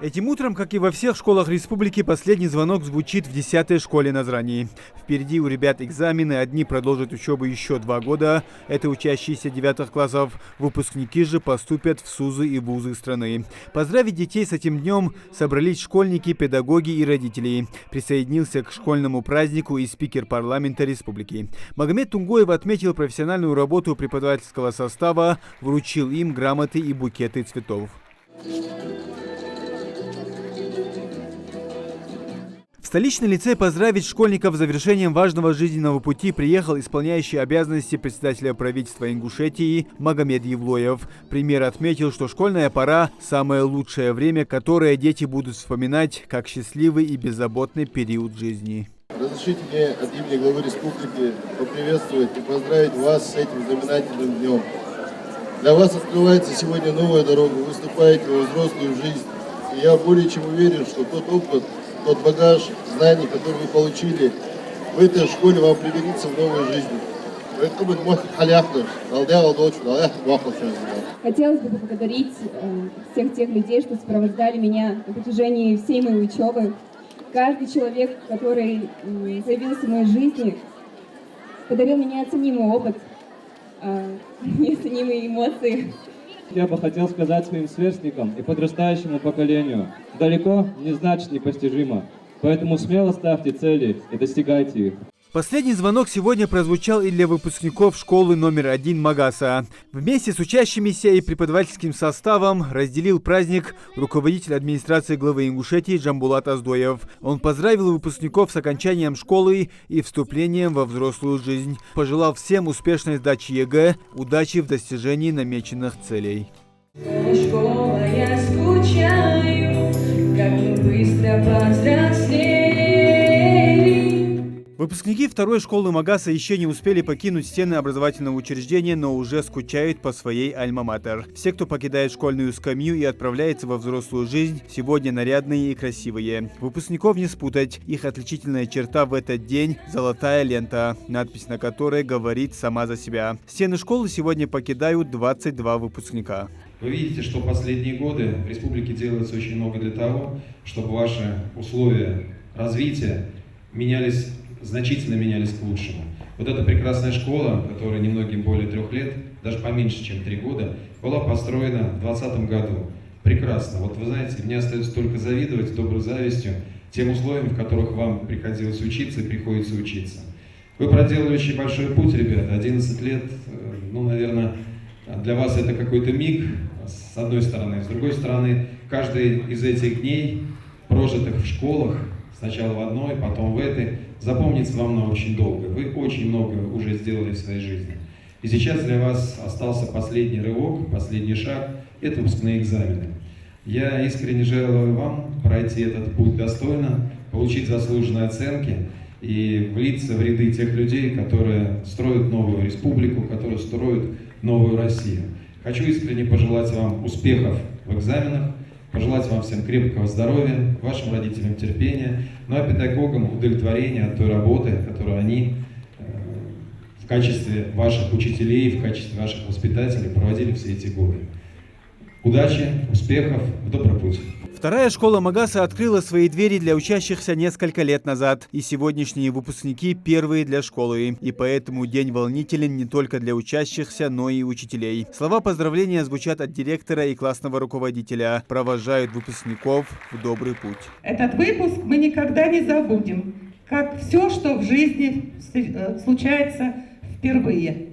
Этим утром, как и во всех школах республики, последний звонок звучит в 10-й школе Назрани. Впереди у ребят экзамены, одни продолжат учебу еще 2 года. Это учащиеся 9 классов. Выпускники же поступят в СУЗы и вузы страны. Поздравить детей с этим днем собрались школьники, педагоги и родители. Присоединился к школьному празднику и спикер парламента республики. Магомед Тунгоев отметил профессиональную работу преподавательского состава, вручил им грамоты и букеты цветов. В столичный лицей поздравить школьников с завершением важного жизненного пути приехал исполняющий обязанности председателя правительства Ингушетии Магомед Евлоев. Премьер отметил, что школьная пора – самое лучшее время, которое дети будут вспоминать как счастливый и беззаботный период жизни. Разрешите мне от имени главы республики поприветствовать и поздравить вас с этим знаменательным днем. Для вас открывается сегодня новая дорога, вы вступаете во взрослую жизнь. И я более чем уверен, что тот опыт, тот багаж знаний, который вы получили в этой школе, вам пригодится в новой жизни. Хотелось бы поблагодарить всех тех людей, что сопровождали меня на протяжении всей моей учебы. Каждый человек, который появился в моей жизни, подарил мне неоценимый опыт, неоценимые эмоции. Я бы хотел сказать своим сверстникам и подрастающему поколению: далеко не значит непостижимо. Поэтому смело ставьте цели и достигайте их. Последний звонок сегодня прозвучал и для выпускников школы номер 1 Магаса. Вместе с учащимися и преподавательским составом разделил праздник руководитель администрации главы Ингушетии Джамбулат Аздоев. Он поздравил выпускников с окончанием школы и вступлением во взрослую жизнь. Пожелал всем успешной сдачи ЕГЭ, удачи в достижении намеченных целей. Школа, я скучаю, как мы быстро повзрослели. Выпускники второй школы Магаса еще не успели покинуть стены образовательного учреждения, но уже скучают по своей альма-матер. Все, кто покидает школьную скамью и отправляется во взрослую жизнь, сегодня нарядные и красивые. Выпускников не спутать. Их отличительная черта в этот день – золотая лента, надпись на которой говорит сама за себя. Стены школы сегодня покидают 22 выпускника. Вы видите, что последние годы в республике делается очень много для того, чтобы ваши условия развития значительно менялись к лучшему. Вот эта прекрасная школа, которая немногим более 3 лет, даже поменьше, чем 3 года, была построена в 2020 году. Прекрасно. Вот вы знаете, мне остается только завидовать доброй завистью тем условиям, в которых вам приходилось учиться и приходится учиться. Вы проделали очень большой путь, ребята, 11 лет, наверное, для вас это какой-то миг, с одной стороны. С другой стороны, каждый из этих дней, прожитых в школах, сначала в одной, потом в этой, запомнится вам на очень долго. Вы очень много уже сделали в своей жизни. И сейчас для вас остался последний рывок, последний шаг – это выпускные экзамены. Я искренне желаю вам пройти этот путь достойно, получить заслуженные оценки и влиться в ряды тех людей, которые строят новую республику, которые строят новую Россию. Хочу искренне пожелать вам успехов в экзаменах, пожелать вам всем крепкого здоровья, вашим родителям терпения, а педагогам удовлетворения от той работы, которую они в качестве ваших учителей, в качестве ваших воспитателей проводили все эти годы. Удачи, успехов, в добрый путь. Вторая школа Магаса открыла свои двери для учащихся несколько лет назад, и сегодняшние выпускники первые для школы. И поэтому день волнителен не только для учащихся, но и учителей. Слова поздравления звучат от директора и классного руководителя, провожают выпускников в добрый путь. Этот выпуск мы никогда не забудем, как все, что в жизни случается впервые.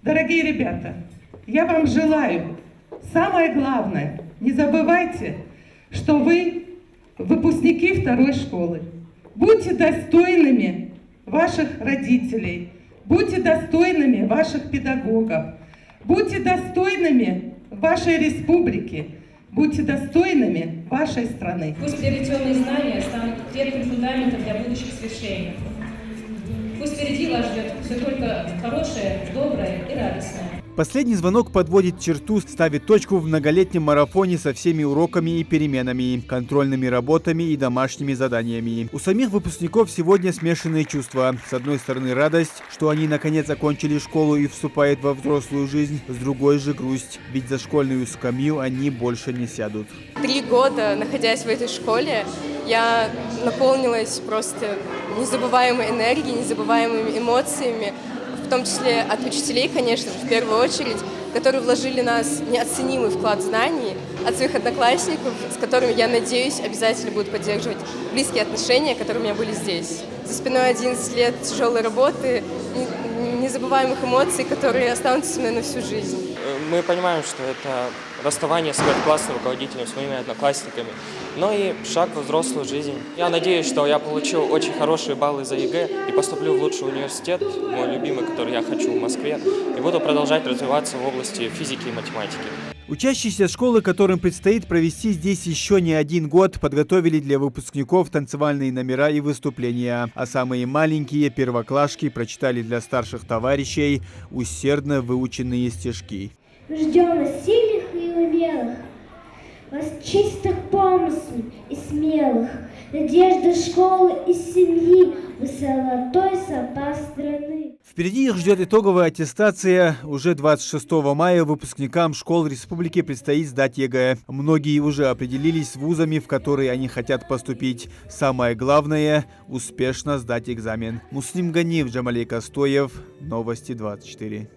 Дорогие ребята, я вам желаю, самое главное, не забывайте, что вы выпускники второй школы. Будьте достойными ваших родителей, будьте достойными ваших педагогов, будьте достойными вашей республики, будьте достойными вашей страны. Пусть приобретенные знания станут крепким фундаментом для будущих свершений. Пусть впереди вас ждет все только хорошее, доброе и радостное. Последний звонок подводит черту, ставит точку в многолетнем марафоне со всеми уроками и переменами, контрольными работами и домашними заданиями. У самих выпускников сегодня смешанные чувства. С одной стороны радость, что они наконец окончили школу и вступают во взрослую жизнь, с другой же грусть, ведь за школьную скамью они больше не сядут. 3 года, находясь в этой школе, я наполнилась просто незабываемой энергией, незабываемыми эмоциями, в том числе от учителей, конечно же, в первую очередь, которые вложили в нас неоценимый вклад знаний, от своих одноклассников, с которыми, я надеюсь, обязательно будут поддерживать близкие отношения, которые у меня были здесь. За спиной 11 лет тяжелой работы, незабываемых эмоций, которые останутся со мной на всю жизнь. Мы понимаем, что это расставание с классным руководителем, с моими одноклассниками, но и шаг во взрослую жизнь. Я надеюсь, что я получу очень хорошие баллы за ЕГЭ и поступлю в лучший университет, мой любимый, который я хочу в Москве, и буду продолжать развиваться в области физики и математики. Учащиеся школы, которым предстоит провести здесь еще не 1 год, подготовили для выпускников танцевальные номера и выступления. А самые маленькие, первоклашки, прочитали для старших товарищей усердно выученные стишки. Ждем вас сильных и умелых, вас чистых помыслов и смелых, надежда школы и семьи, вы золотой запас страны. Впереди их ждет итоговая аттестация. Уже 26 мая выпускникам школ республики предстоит сдать ЕГЭ. Многие уже определились с вузами, в которые они хотят поступить. Самое главное – успешно сдать экзамен. Муслим Ганиев, Джамалей Костоев. Новости 24.